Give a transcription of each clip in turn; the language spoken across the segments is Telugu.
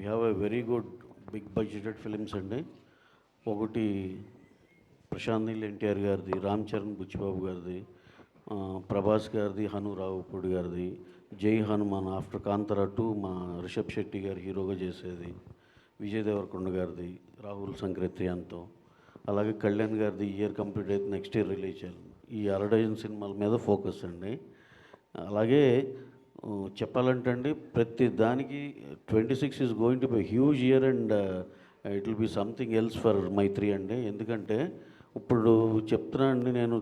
Have a very good big budgeted films అండి. ఒకటి ప్రశాంత్ నీల్ ఎన్టీఆర్ గారిది, రామ్ చరణ్ బుచ్చిబాబు గారిది, ప్రభాస్ గారిది, హను రావుపూడి గారిది, జై హనుమాన్ ఆఫ్టర్ కాంతారా 2 మా రిషబ్ శెట్టి గారు హీరోగా చేసేది, విజయ్ దేవరకొండ గారిది, రాహుల్ సంక్రత్రియాన్తో, అలాగే కళ్యాణ్ గారిది ఇయర్ కంప్లీట్ అయితే నెక్స్ట్ ఇయర్ రిలీజ్ చేయాలి. ఈ అరడజన్ సినిమాల మీద ఫోకస్ అండి. అలాగే చెప్పాలంటే అండి, ప్రతి దానికి 26 is going to be huge year and it will be something else for Mythri అండి. ఎందుకంటే ఇప్పుడు చెప్తున్నా అండి, నేను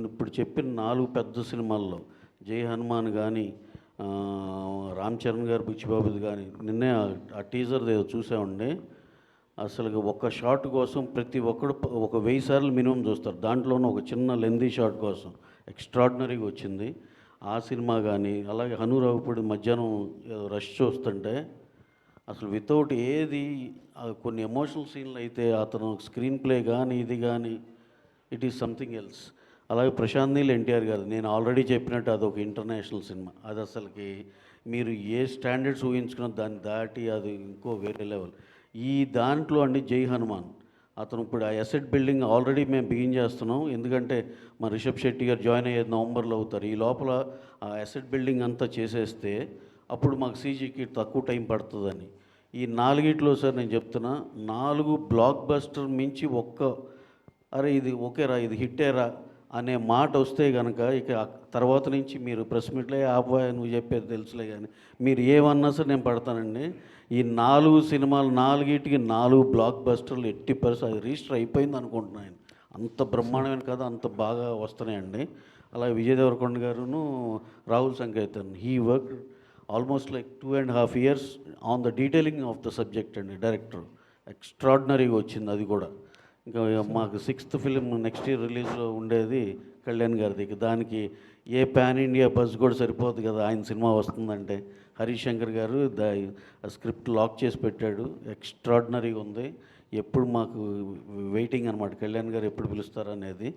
ఇప్పుడు చెప్పిన 4 పెద్ద సినిమాల్లో జై హనుమాన్ కానీ, రామ్ చరణ్ గారు బుచ్చిబాబుది కానీ, నిన్నే ఆ టీజర్ ఏదో చూసామండి. అసలు ఒక్క షాట్ కోసం ప్రతి ఒక్కడు ఒక 1000 సార్లు మినిమం చూస్తారు. దాంట్లోనూ ఒక చిన్న లెందీ షాట్ కోసం ఎక్స్ట్రాడినరీగా వచ్చింది ఆ సినిమా. కానీ అలాగే హనురావుపూడి మధ్యాహ్నం రష్ చూస్తుంటే అసలు వితౌట్ ఏది కొన్ని ఎమోషనల్ సీన్లు అయితే అతను స్క్రీన్ ప్లే కానీ ఇది కానీ ఇట్ ఈస్ సంథింగ్ ఎల్స్. అలాగే ప్రశాంత్ నీల్ ఎన్టీఆర్ గారు, నేను ఆల్రెడీ చెప్పినట్టు అదొక ఇంటర్నేషనల్ సినిమా. అది అసలుకి మీరు ఏ స్టాండర్డ్స్ ఊహించుకున్న దాన్ని దాటి అది ఇంకో వేరే లెవెల్. ఈ దాంట్లో అండి జై హనుమాన్ అతను ఇప్పుడు ఆ ఎసెట్ బిల్డింగ్ ఆల్రెడీ మేము బిగిన్ చేస్తున్నాం. ఎందుకంటే మా రిషబ్ శెట్టి గారు జాయిన్ అయ్యేది నవంబర్లో అవుతారు. ఈ లోపల ఆ ఎసెట్ బిల్డింగ్ అంతా చేసేస్తే అప్పుడు మాకు సీజీకి తక్కువ టైం పడుతుందని ఈ 4 సార్ నేను చెప్తున్నా, 4 బ్లాక్ బస్టర్ మించి అరే ఇది ఓకేరా, ఇది హిట్టేరా అనే మాట వస్తే కనుక ఇక తర్వాత నుంచి మీరు ప్రెస్ మీట్లో ఆపోయా నువ్వు చెప్పేది తెలుసులే కానీ మీరు ఏమన్నా సరే నేను పడతానండి. ఈ 4 సినిమాలు 4 బ్లాక్ బస్టర్లు ఎట్టి పరిస్థితి అది రిజిస్టర్ అయిపోయింది అనుకుంటున్నాను. అంత బ్రహ్మాండమైన కథ అంత బాగా వస్తున్నాయండి. అలాగే విజయ్ దేవరకొండ గారును Rahul Sankrityan he work almost like 2.5 years on the detailing of the subject అండి. డైరెక్టర్ ఎక్స్ట్రాడినరీగా వచ్చింది అది కూడా. ఇంకా మాకు 6th ఫిలిం నెక్స్ట్ ఇయర్ రిలీజ్లో ఉండేది కళ్యాణ్ గారిది. దానికి ఏ పాన్ ఇండియా బజ్ కూడా సరిపోదు కదా ఆయన సినిమా వస్తుందంటే. హరీష్ శంకర్ గారు స్క్రిప్ట్ లాక్ చేసి పెట్టాడు. ఎక్స్ట్రాడినరీగా ఉంది. ఎప్పుడు మాకు వెయిటింగ్ అనమాట, కళ్యాణ్ గారు ఎప్పుడు పిలుస్తారనేది.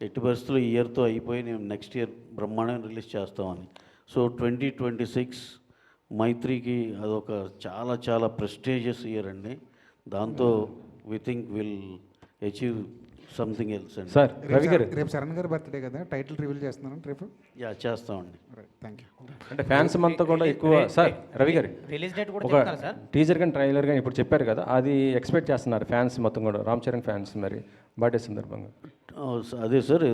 ఎట్టి పరిస్థితుల్లో ఈ ఇయర్తో అయిపోయి నేను నెక్స్ట్ ఇయర్ బ్రహ్మాండంగా రిలీజ్ చేస్తామని. సో 2026 మైత్రికి అదొక చాలా చాలా ప్రెస్టీజియస్ ఇయర్ అండి. దాంతో we think will achieve something else అండి. సార్ రవి గారు, రేపు శరణ్ గారు బర్త్డే కదా, టైటిల్ రివీల్ చేస్తున్నాను రేపు. యా చేస్తామండి. Thank you. అంటే ఫ్యాన్స్ అంతా కూడా ఎక్కువ సార్ రవి గారు రిలీజ్ డేట్ కూడా ఒక చెప్తారా సార్? టీజర్ కానీ ట్రైలర్ కానీ ఇప్పుడు చెప్పారు కదా, అది ఎక్స్పెక్ట్ చేస్తున్నారు ఫ్యాన్స్ మొత్తం కూడా, రామ్ చరణ్ ఫ్యాన్స్ మరి బర్త్డే సందర్భంగా. అదే సార్,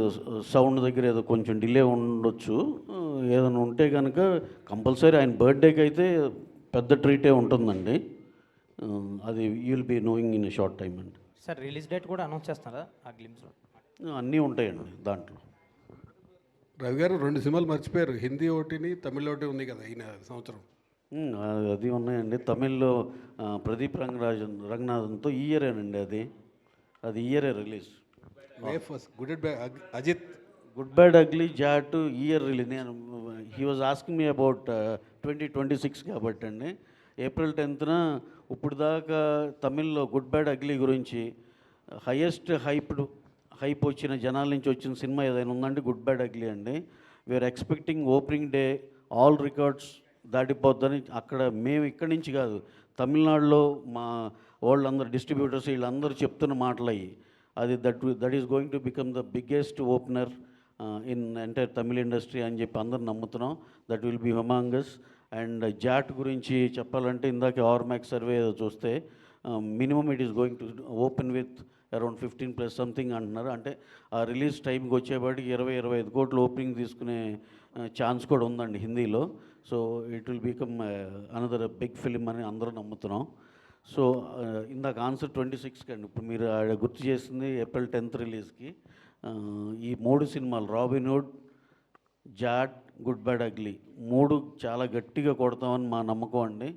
సౌండ్ దగ్గర ఏదో కొంచెం డిలే ఉండొచ్చు. ఏదైనా ఉంటే కనుక కంపల్సరీ ఆయన బర్త్డేకి అయితే పెద్ద ట్రీటే ఉంటుందండి. అది you will be knowing in a short time అండి. సార్ రిలీజ్ డేట్ కూడా అనౌన్స్ చేస్తున్నారా ఆ గ్లిమ్స్లో? అన్నీ ఉంటాయండి దాంట్లో. రవి గారు 2 సినిమాలు మర్చిపోయారు, హిందీ ఒకటిని తమిళ్ ఒకటి ఉంది కదా ఈయన సంవత్సరం. అది ఉన్నాయండి. తమిళ్లో ప్రదీప్ రంగనాథన్తో ఈ ఇయరేనండి. అది ఇయరే release. May first good by Ajith, Good bad Ugly, Jaat year release. నేను he was asking me about 2026 కాబట్టి అండి. April 10th ఇప్పుడు దాకా తమిళ్లో గుడ్ బ్యాడ్ అగ్లీ గురించి హైయెస్ట్ హైప్ వచ్చిన జనాల నుంచి వచ్చిన సినిమా ఏదైనా ఉందండి గుడ్ బ్యాడ్ అగ్లీ అండి. We're expecting opening day all records దాటిపోద్దని. అక్కడ మేము ఇక్కడి నుంచి కాదు, తమిళనాడులో మా వాళ్ళందరూ డిస్ట్రిబ్యూటర్స్ వీళ్ళందరూ చెప్తున్న మాటలు అయ్యి. అది that is going to become the biggest opener in entire Tamil industry అని చెప్పి అందరు నమ్ముతున్నాం. That will be humongous. And Jaat గురించి చెప్పాలంటే ఇందాక ఆర్మాక్స్ సర్వే ఏదో చూస్తే minimum it is going to open with around 15+ something అంటున్నారు. అంటే ఆ రిలీజ్ టైంకి వచ్చేపాటికి 20-25 కోట్లు ఓపెనింగ్ తీసుకునే ఛాన్స్ కూడా ఉందండి హిందీలో. So it will become another big film అని అందరూ నమ్ముతున్నాం. సో ఇందాక ఆన్సర్ 26కి అండి. ఇప్పుడు మీరు గుర్తు చేసింది April 10th రిలీజ్కి. ఈ 3 సినిమాలు Robinhood, Jaat, good bad ugly 3 చాలా గట్టిగా కొడతామని మా నమ్మకం అండి.